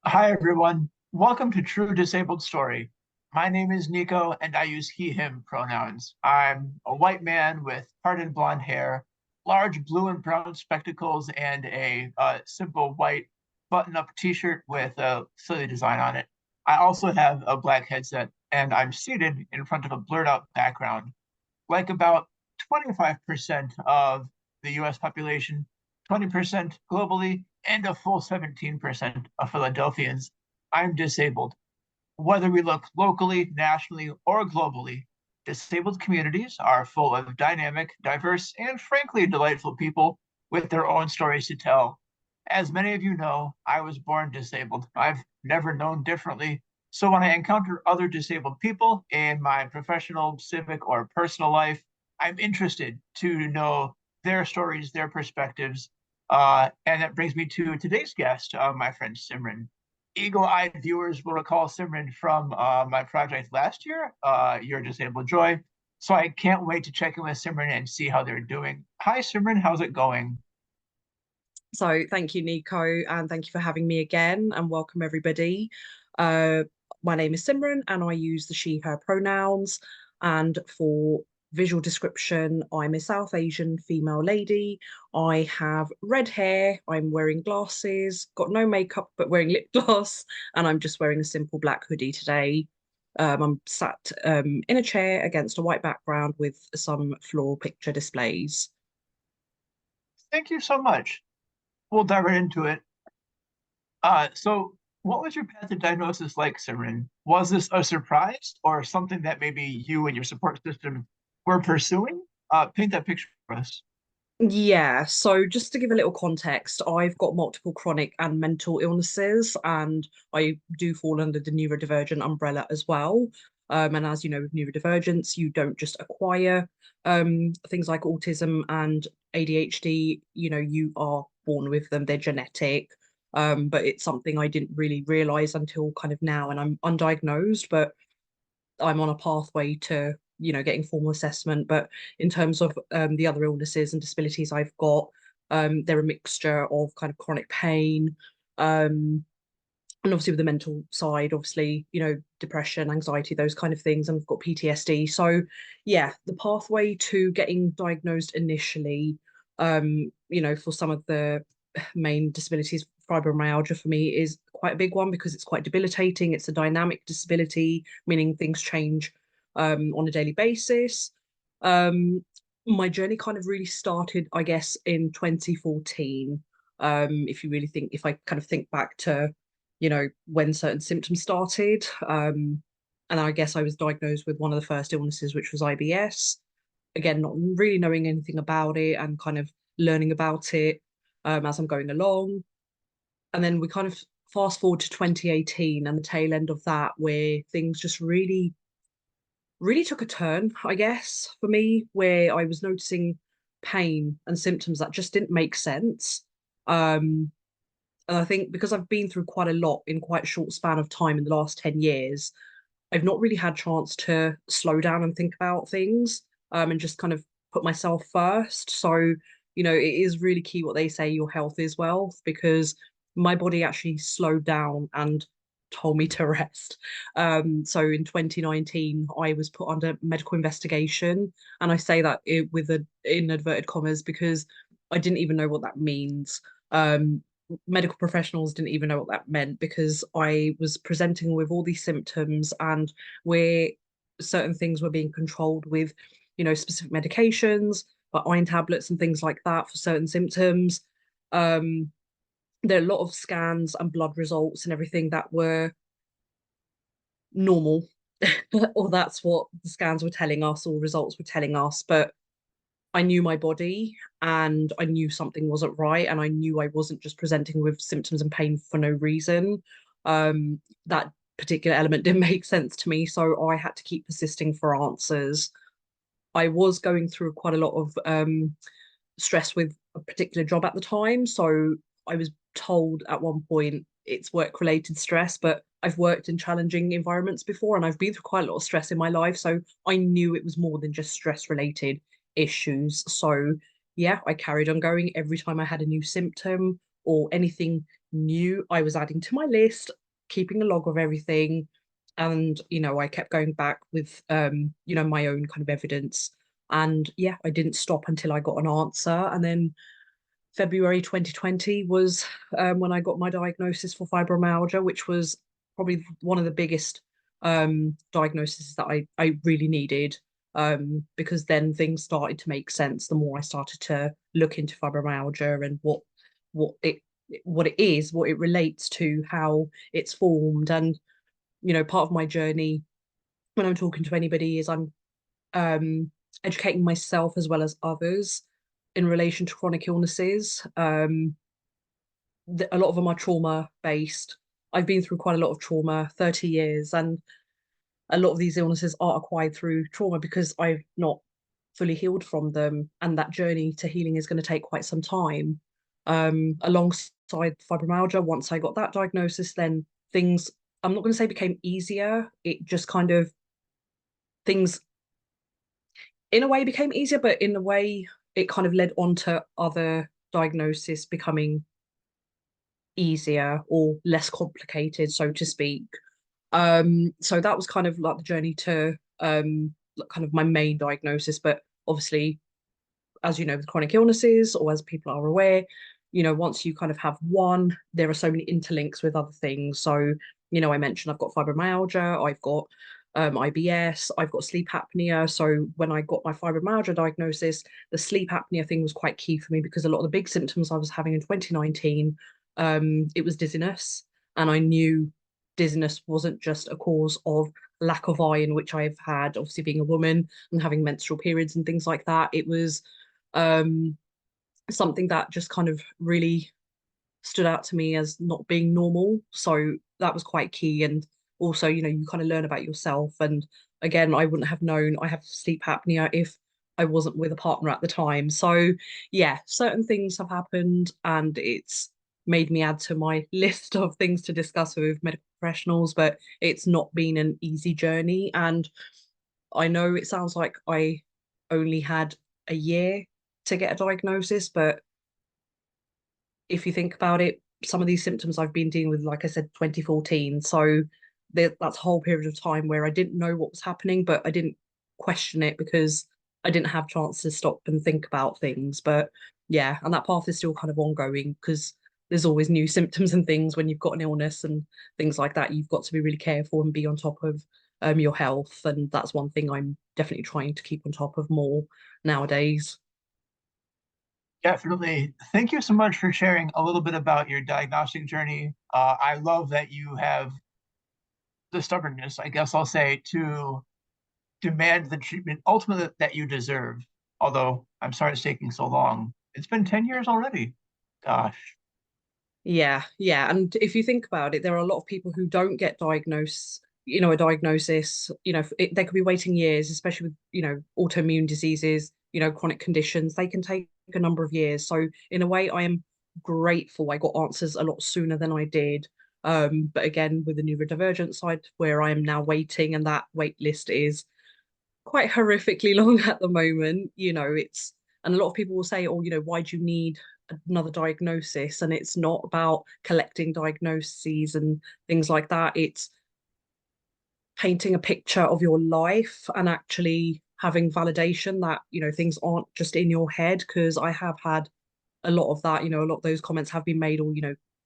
Hi, everyone. Welcome to True Disabled Story. My name is Nico, and I use he, him pronouns. I'm a white man with parted blonde hair, large blue and brown spectacles, and a simple white button-up t-shirt with a silly design on it. I also have a black headset, and I'm seated in front of a blurred-out background. Like about 25% of the US population, 20% globally, and a full 17% of Philadelphians, I'm disabled. Whether we look locally, nationally, or globally, disabled communities are full of dynamic, diverse, and frankly delightful people with their own stories to tell. As many of you know, I was born disabled. I've never known differently. So when I encounter other disabled people in my professional, civic, or personal life, I'm interested to know their stories, their perspectives. And that brings me to today's guest, my friend Simran. Eagle-eyed viewers will recall Simran from my project last year, Your Disabled Joy. So I can't wait to check in with Simran and see how they're doing. Hi, Simran. How's it going? So thank you, Nico, and thank you for having me again, and welcome everybody. Uh, my name is Simran, and I use the she, her pronouns. And for visual description, I'm a South Asian female lady. I have red hair. I'm wearing glasses, got no makeup, but wearing lip gloss, and I'm just wearing a simple black hoodie today. I'm sat in a chair against a white background with some floral picture displays. Thank you so much. We'll dive right into it. So what was your path to diagnosis like, Simran? Was this a surprise or something that maybe you and your support system were pursuing? Paint that picture for us. Yeah, so just to give a little context, I've got multiple chronic and mental illnesses, and I do fall under the neurodivergent umbrella as well. And as you know, with neurodivergence, you don't just acquire things like autism and ADHD, you are born with them, they're genetic. But it's something I didn't really realize until kind of now, and I'm undiagnosed, but I'm on a pathway to, getting formal assessment. But in terms of the other illnesses and disabilities I've got, they're a mixture of kind of chronic pain, and obviously with the mental side, obviously, depression, anxiety, those kind of things. And I've got PTSD. So yeah, the pathway to getting diagnosed initially, for some of the main disabilities, fibromyalgia for me is quite a big one because it's quite debilitating. It's a dynamic disability, meaning things change on a daily basis. My journey kind of really started, I guess, in 2014. If I kind of think back to, when certain symptoms started. And I guess I was diagnosed with one of the first illnesses, which was IBS. Again, not really knowing anything about it and kind of learning about it as I'm going along. And then we kind of fast forward to 2018 and the tail end of that, where things just really, really took a turn, I guess, for me, where I was noticing pain and symptoms that just didn't make sense. Um, and I think because I've been through quite a lot in quite a short span of time in the last 10 years, I've not really had chance to slow down and think about things and just kind of put myself first. So, it is really key what they say, your health is wealth, because my body actually slowed down and told me to rest. So in 2019, I was put under medical investigation. And I say that with in inverted commas because I didn't even know what that means. Medical professionals didn't even know what that meant because I was presenting with all these symptoms and where certain things were being controlled with, specific medications, like iron tablets and things like that for certain symptoms. Um, there are a lot of scans and blood results and everything that were normal, or that's what the scans were telling us or results were telling us. But I knew my body and I knew something wasn't right. And I knew I wasn't just presenting with symptoms and pain for no reason. That particular element didn't make sense to me. So I had to keep persisting for answers. I was going through quite a lot of stress with a particular job at the time. So I was told at one point it's work related stress, but I've worked in challenging environments before and I've been through quite a lot of stress in my life. So I knew it was more than just stress related issues. So yeah, I carried on going every time I had a new symptom or anything knew I was adding to my list, keeping a log of everything. And, I kept going back with, my own kind of evidence. And yeah, I didn't stop until I got an answer. And then February 2020 was when I got my diagnosis for fibromyalgia, which was probably one of the biggest diagnoses that I really needed, because then things started to make sense the more I started to look into fibromyalgia and what it what it is, what it relates to, how it's formed. And, part of my journey when I'm talking to anybody is I'm um, educating myself as well as others in relation to chronic illnesses. A lot of them are trauma based. I've been through quite a lot of trauma, 30 years, and a lot of these illnesses are acquired through trauma because I've not fully healed from them. And that journey to healing is going to take quite some time. Alongside fibromyalgia, once I got that diagnosis, then things, I'm not going to say became easier. It just kind of, things in a way became easier, but in a way it kind of led on to other diagnosis becoming easier or less complicated, so to speak. So that was kind of like the journey to kind of my main diagnosis. But obviously, as you know, with chronic illnesses, or as people are aware, once you kind of have one, there are so many interlinks with other things. So, I mentioned I've got fibromyalgia, I've got IBS, I've got sleep apnea. So when I got my fibromyalgia diagnosis, the sleep apnea thing was quite key for me because a lot of the big symptoms I was having in 2019, it was dizziness. And I knew dizziness wasn't just a cause of lack of iron, which I've had, obviously being a woman and having menstrual periods and things like that. It was um, something that just kind of really stood out to me as not being normal. So that was quite key. And also, you kind of learn about yourself. And again, I wouldn't have known I have sleep apnea if I wasn't with a partner at the time. So yeah, certain things have happened and it's made me add to my list of things to discuss with medical professionals, but it's not been an easy journey. And I know it sounds like I only had a year to get a diagnosis, but if you think about it, some of these symptoms I've been dealing with, like I said, 2014. So that's a whole period of time where I didn't know what was happening, but I didn't question it because I didn't have chance to stop and think about things. But yeah, and that path is still kind of ongoing because there's always new symptoms and things when you've got an illness and things like that. You've got to be really careful and be on top of your health. And that's one thing I'm definitely trying to keep on top of more nowadays. Definitely. Thank you so much for sharing a little bit about your diagnostic journey. I love that you have the stubbornness, I guess I'll say, to demand the treatment ultimately that you deserve. Although I'm sorry it's taking so long. It's been 10 years already. Gosh. Yeah, yeah. And if you think about it, there are a lot of people who don't get diagnosed, a diagnosis, they could be waiting years, especially with, autoimmune diseases, chronic conditions. They can take a number of years. So in a way, I am grateful I got answers a lot sooner than I did. But again, with the neurodivergent side, where I am now waiting, and that wait list is quite horrifically long at the moment. And a lot of people will say, oh, why do you need another diagnosis? And it's not about collecting diagnoses and things like that. It's painting a picture of your life and actually having validation that, things aren't just in your head. Because I have had a lot of that, a lot of those comments have been made, or,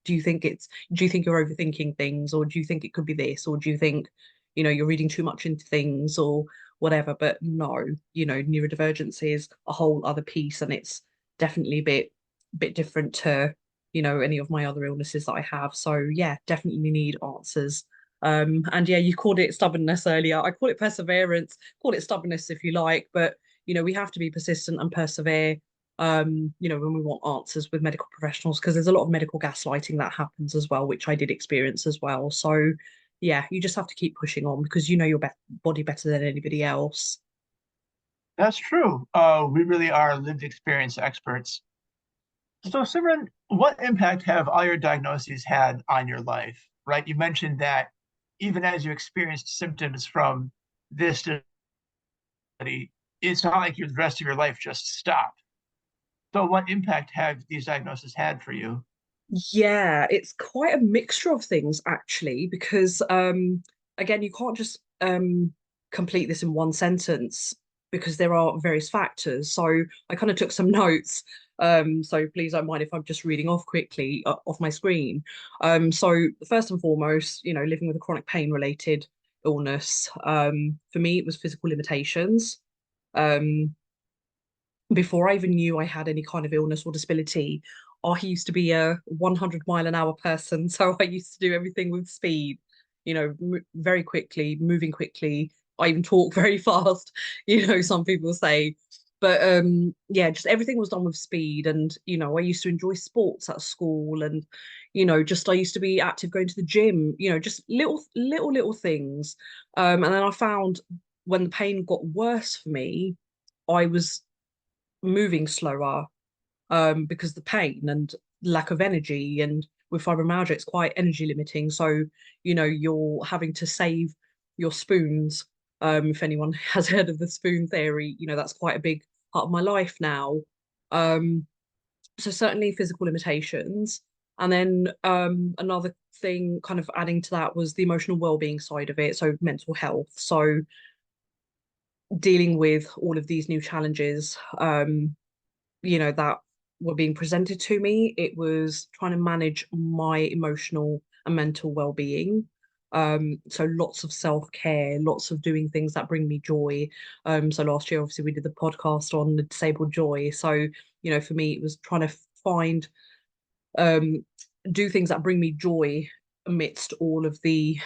do you think you're overthinking things, or do you think it could be this, or do you think, you're reading too much into things or whatever? But no, neurodivergence is a whole other piece, and it's definitely a bit different to, any of my other illnesses that I have. So yeah, definitely need answers. And yeah, you called it stubbornness earlier. I call it perseverance, call it stubbornness if you like, but we have to be persistent and persevere, when we want answers with medical professionals, because there's a lot of medical gaslighting that happens as well, which I did experience as well. So yeah, you just have to keep pushing on because you know your body better than anybody else. That's true. We really are lived experience experts. So, Simran, what impact have all your diagnoses had on your life? Right? You mentioned that even as you experienced symptoms from this disability, it's not like the rest of your life just stopped. So, what impact have these diagnoses had for you? Yeah, it's quite a mixture of things actually, because again, you can't just complete this in one sentence because there are various factors. So I kind of took some notes. So please don't mind if I'm just reading off quickly off my screen. So first and foremost, living with a chronic pain related illness. For me, it was physical limitations. Um, before I even knew I had any kind of illness or disability, I used to be a 100-mile-an-hour person. So I used to do everything with speed, very quickly, moving quickly. I even talk very fast, some people say. But yeah, just everything was done with speed. And, I used to enjoy sports at school and, just I used to be active going to the gym, just little things. And then I found when the pain got worse for me, I was moving slower because the pain and lack of energy. And with fibromyalgia, it's quite energy limiting. So, you're having to save your spoons. If anyone has heard of the spoon theory, that's quite a big part of my life now. Um, so certainly physical limitations. And then another thing kind of adding to that was the emotional well-being side of it. So mental health. So dealing with all of these new challenges, that were being presented to me. It was trying to manage my emotional and mental well-being. So lots of self-care, lots of doing things that bring me joy. So last year, obviously, we did the podcast on the disabled joy. So, for me, it was trying to find um, do things that bring me joy amidst all of the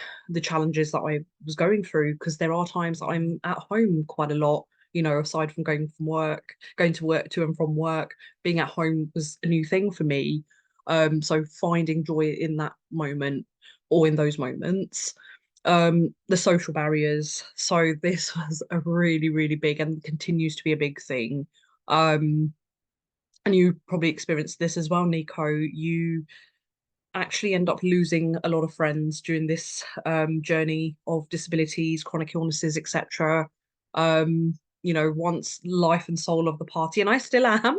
challenges that I was going through. Because there are times that I'm at home quite a lot. Aside from going to work to and from work, being at home was a new thing for me. So finding joy in that moment or in those moments. The social barriers. So this was a really, really big and continues to be a big thing. Um, and you probably experienced this as well, Nico. You actually end up losing a lot of friends during this journey of disabilities, chronic illnesses, etc. Once life and soul of the party, and I still am,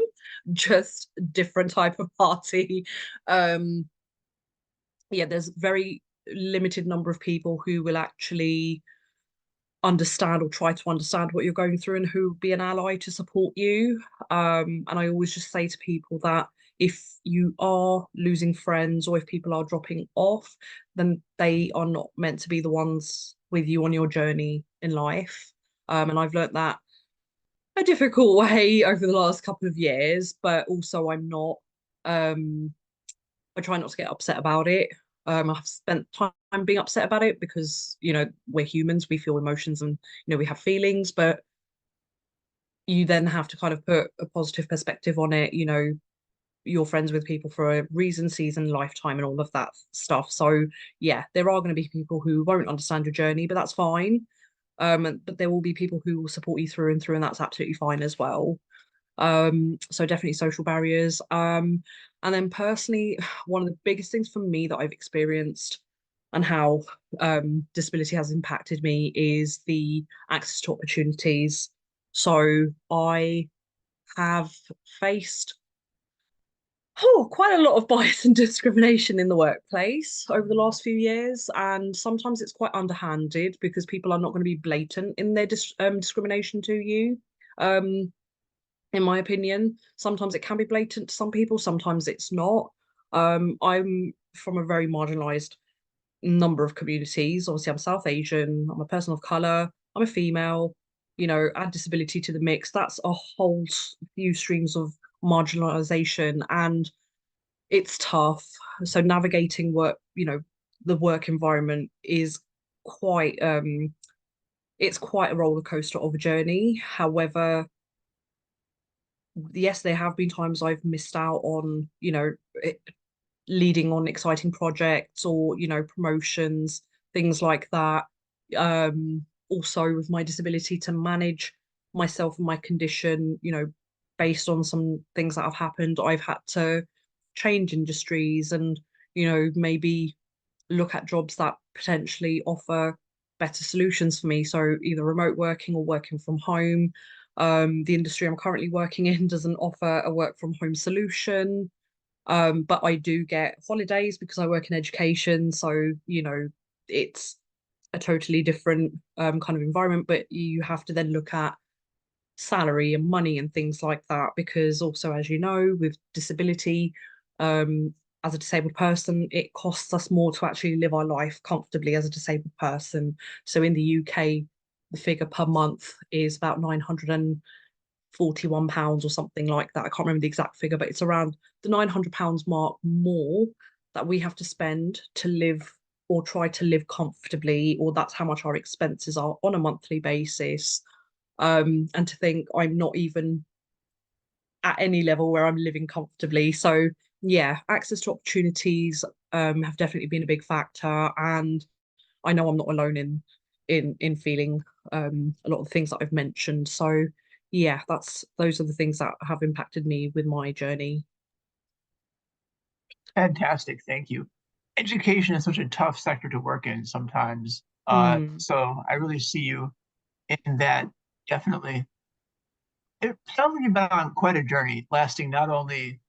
just different type of party. Um, yeah, there's very limited number of people who will actually understand or try to understand what you're going through and who will be an ally to support you. And I always just say to people that if you are losing friends or if people are dropping off, then they are not meant to be the ones with you on your journey in life. And I've learnt that a difficult way over the last couple of years, but also um, I try not to get upset about it. I've spent time being upset about it because, we're humans, we feel emotions and, we have feelings, but you then have to kind of put a positive perspective on it. You're friends with people for a reason, season, lifetime, and all of that stuff. So, yeah, there are going to be people who won't understand your journey, but that's fine. But there will be people who will support you through and through, and that's absolutely fine as well. So definitely social barriers. And then personally, one of the biggest things for me that I've experienced and how disability has impacted me is the access to opportunities. So I have faced quite a lot of bias and discrimination in the workplace over the last few years, and sometimes it's quite underhanded because people are not going to be blatant in their discrimination to you. Um, in my opinion. Sometimes it can be blatant to some people, sometimes it's not. I'm from a very marginalized number of communities. Obviously, I'm South Asian, I'm a person of color, I'm a female, add disability to the mix. That's a whole few streams of marginalization, and it's tough. So navigating work, the work environment is quite it's quite a roller coaster of a journey. However, yes, there have been times I've missed out on, leading on exciting projects or, promotions, things like that. Also with my disability to manage myself and my condition, based on some things that have happened, I've had to change industries and, maybe look at jobs that potentially offer better solutions for me. So either remote working or working from home. The industry I'm currently working in doesn't offer a work from home solution. But I do get holidays because I work in education. So, it's a totally different kind of environment, but you have to then look at salary and money and things like that because also, as you know, with disability, um, as a disabled person, it costs us more to actually live our life comfortably as a disabled person. So in the UK, the figure per month is about £941 or something like that. I can't remember the exact figure, but it's around the £900 mark more that we have to spend to live or try to live comfortably, or that's how much our expenses are on a monthly basis. And to think I'm not even at any level where I'm living comfortably. So yeah, access to opportunities have definitely been a big factor, and I know I'm not alone in feeling a lot of the things that I've mentioned. So yeah, that's those are the things that have impacted me with my journey. Fantastic, thank you. Education is such a tough sector to work in sometimes. Mm, So I really see you in that, definitely. It sounds like you've been on quite a journey, lasting not only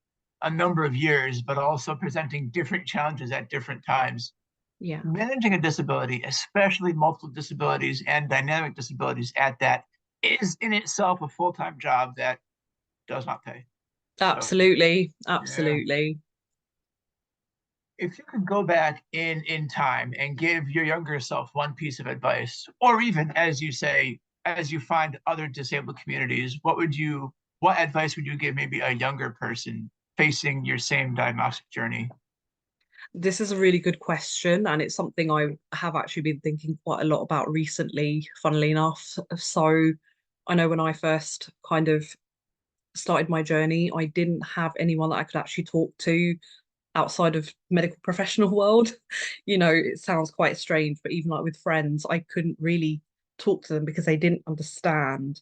a number of years, but also presenting different challenges at different times. yeah, Managing a disability, especially multiple disabilities and dynamic disabilities at that, is in itself a full-time job that does not pay. So, absolutely, yeah. absolutely. If you could go back in time and give your younger self one piece of advice, or even as you say, as you find other disabled communities, what advice would you give maybe a younger person facing your same diagnostic journey? This is a really good question, and it's something I have actually been thinking quite a lot about recently, funnily enough. So I know when I first kind of started my journey, I didn't have anyone that I could actually talk to outside of medical professional world. It sounds quite strange, but even like with friends, I couldn't really talk to them because they didn't understand.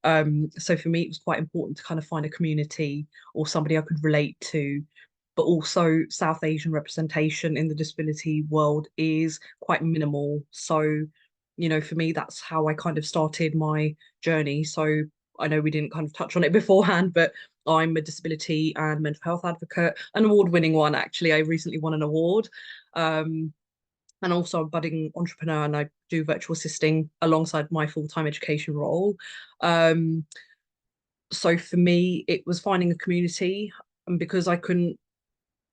So for me, it was quite important to kind of find a community or somebody I could relate to. But also, South Asian representation in the disability world is quite minimal. So, for me, that's how I kind of started my journey. So I know we didn't kind of touch on it beforehand, but I'm a disability and mental health advocate, an award-winning one, actually. I recently won an award. Um, and also a budding entrepreneur, and I do virtual assisting alongside my full-time education role. Um, so for me, it was finding a community, and because I couldn't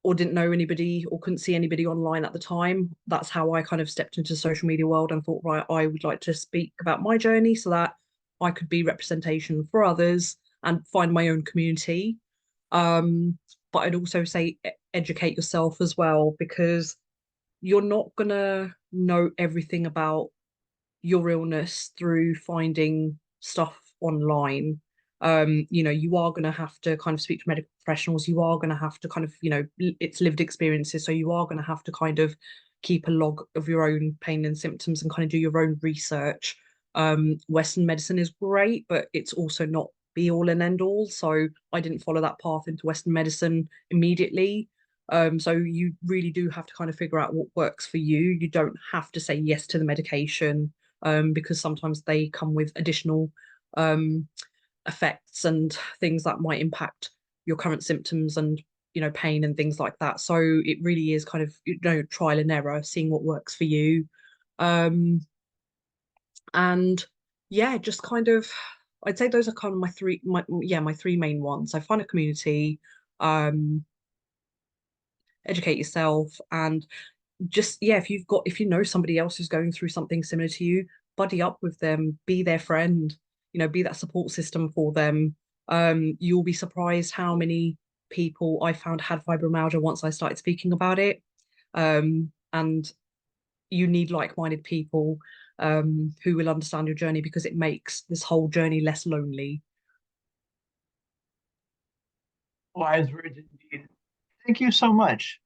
or didn't know anybody or couldn't see anybody online at the time, that's how I kind of stepped into the social media world and thought, right, I would like to speak about my journey so that I could be representation for others and find my own community. But I'd also say educate yourself as well because you're not gonna know everything about your illness through finding stuff online. You are going to have to kind of speak to medical professionals. You are going to have to kind of, it's lived experiences. So you are going to have to kind of keep a log of your own pain and symptoms and kind of do your own research. Western medicine is great, but it's also not be all and end all. So I didn't follow that path into Western medicine immediately. So you really do have to kind of figure out what works for you. You don't have to say yes to the medication because sometimes they come with additional um, effects and things that might impact your current symptoms and pain and things like that. So it really is kind of trial and error, seeing what works for you, um, and yeah, just kind of I'd say those are kind of my three main ones. So find a community, um, educate yourself, and just yeah, if you know somebody else who's going through something similar to you, buddy up with them, be their friend, be that support system for them. You'll be surprised how many people I found had fibromyalgia once I started speaking about it. And you need like-minded people who will understand your journey because it makes this whole journey less lonely. Wise words indeed. Thank you so much.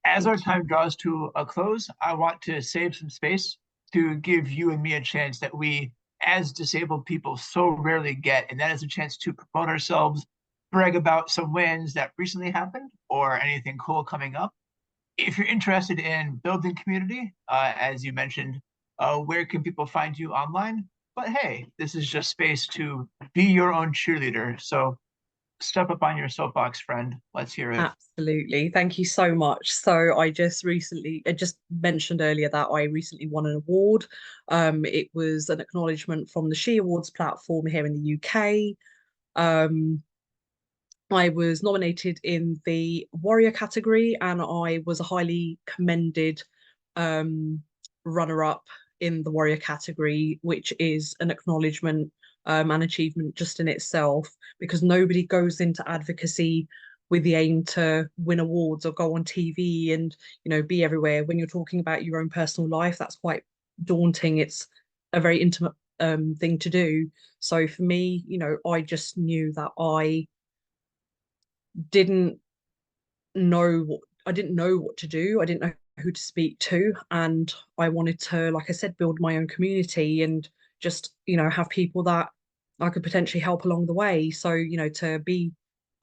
As our Thank you. time draws to a close, I want to save some space to give you and me a chance that we, as disabled people, so rarely get, and that is a chance to promote ourselves, brag about some wins that recently happened or anything cool coming up. If you're interested in building community, as you mentioned, where can people find you online? But hey, this is just space to be your own cheerleader. So Step up on your soapbox, friend. Let's hear it. Absolutely. Thank you so much. So I just mentioned earlier that I recently won an award. It was an acknowledgement from the She Awards platform here in the UK. Um, I was nominated in the Warrior category, and I was a highly commended um, runner-up in the Warrior category, which is an acknowledgement and achievement just in itself, because nobody goes into advocacy with the aim to win awards or go on TV and be everywhere. When you're talking about your own personal life, that's quite daunting. It's a very intimate thing to do. So for me, I just knew that didn't I didn't know what to do. I didn't know who to speak to. And I wanted to, like I said, build my own community and just, have people that I could potentially help along the way. So, to be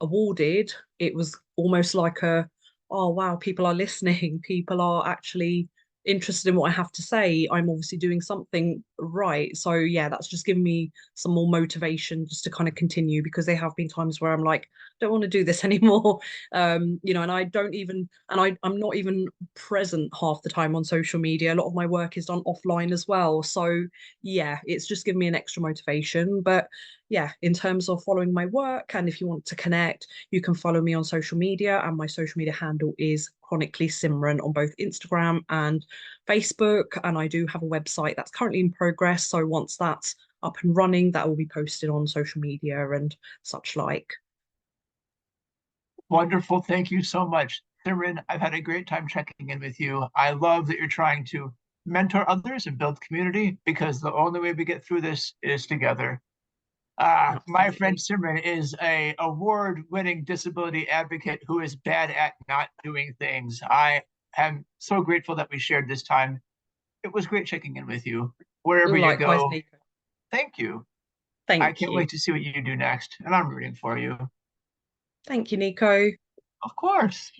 awarded, it was almost like oh wow, people are listening. People are actually interested in what I have to say. I'm obviously doing something right. So yeah, that's just given me some more motivation just to kind of continue, because there have been times where I'm like, don't want to do this anymore. And I don't even, and I'm not even present half the time on social media. A lot of my work is done offline as well. So yeah, it's just given me an extra motivation. But yeah, in terms of following my work, and if you want to connect, you can follow me on social media, and my social media handle is chronically Simran on both Instagram and Facebook. And I do have a website that's currently in progress. So once that's up and running, that will be posted on social media and such like. Wonderful. Thank you so much. Simran, I've had a great time checking in with you. I love that you're trying to mentor others and build community because the only way we get through this is together. My friend Absolutely. Simran is a award-winning disability advocate who is bad at not doing things. I am so grateful that we shared this time. It was great checking in with you. Wherever you Likewise, go, Nico. thank you. I Thank can't you. wait to see what you do next, and I'm rooting for you. Thank you, Nico. Of course.